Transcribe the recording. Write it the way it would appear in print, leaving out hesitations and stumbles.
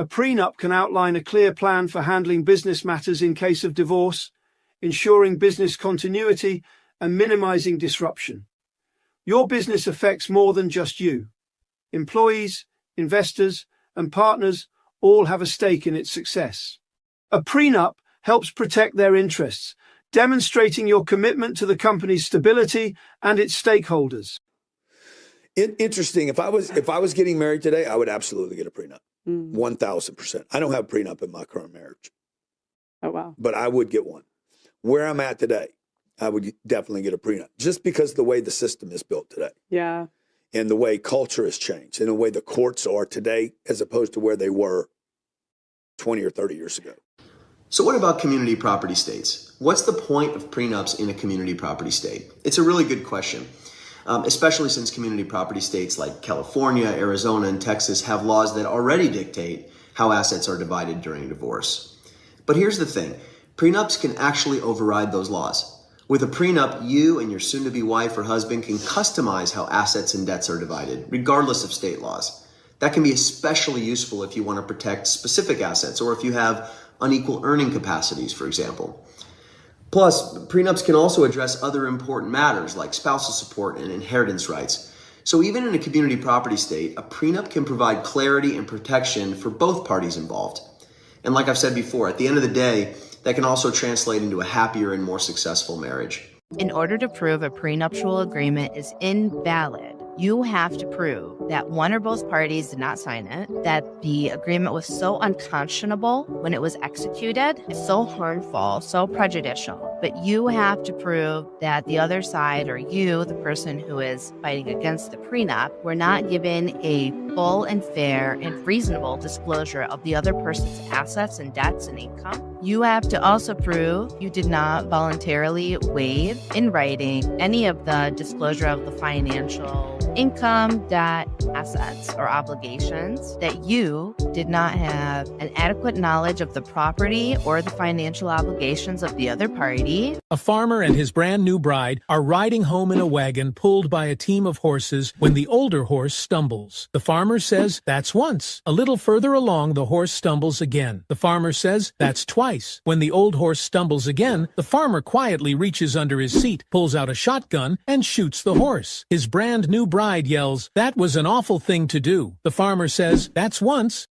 A prenup can outline a clear plan for handling business matters in case of divorce, ensuring business continuity and minimizing disruption. Your business affects more than just you. Employees, investors, and partners all have a stake in its success. A prenup helps protect their interests, demonstrating your commitment to the company's stability and its stakeholders. Interesting. If I was getting married today, I would absolutely get a prenup. 1,000%. I don't have a prenup in my current marriage. Oh, wow. But I would get one. Where I'm at today, I would definitely get a prenup just because of the way the system is built today. Yeah. And the way culture has changed and the way the courts are today as opposed to where they were 20 or 30 years ago. So what about community property states? What's the point of prenups in a community property state? It's a really good question, especially since community property states like California, Arizona, and Texas have laws that already dictate how assets are divided during divorce. But here's the thing, prenups can actually override those laws. With a prenup, you and your soon-to-be wife or husband can customize how assets and debts are divided, regardless of state laws. That can be especially useful if you want to protect specific assets or if you have unequal earning capacities, for example. Plus, prenups can also address other important matters like spousal support and inheritance rights. So even in a community property state, a prenup can provide clarity and protection for both parties involved. And like I've said before, at the end of the day, that can also translate into a happier and more successful marriage. In order to prove a prenuptial agreement is invalid, you have to prove that one or both parties did not sign it, that the agreement was so unconscionable when it was executed, so harmful, so prejudicial. But you have to prove that the other side, or you, the person who is fighting against the prenup, were not given a full and fair and reasonable disclosure of the other person's assets and debts and income. You have to also prove you did not voluntarily waive in writing any of the disclosure of the financial income, debt, assets, or obligations, that you did not have an adequate knowledge of the property or the financial obligations of the other party. A farmer and his brand new bride are riding home in a wagon pulled by a team of horses when the older horse stumbles. The farmer says, "That's once." A little further along, the horse stumbles again. The farmer says, "That's twice." When the old horse stumbles again, the farmer quietly reaches under his seat, pulls out a shotgun, and shoots the horse. His brand new bride yells, "That was an awful thing to do." The farmer says, "That's once."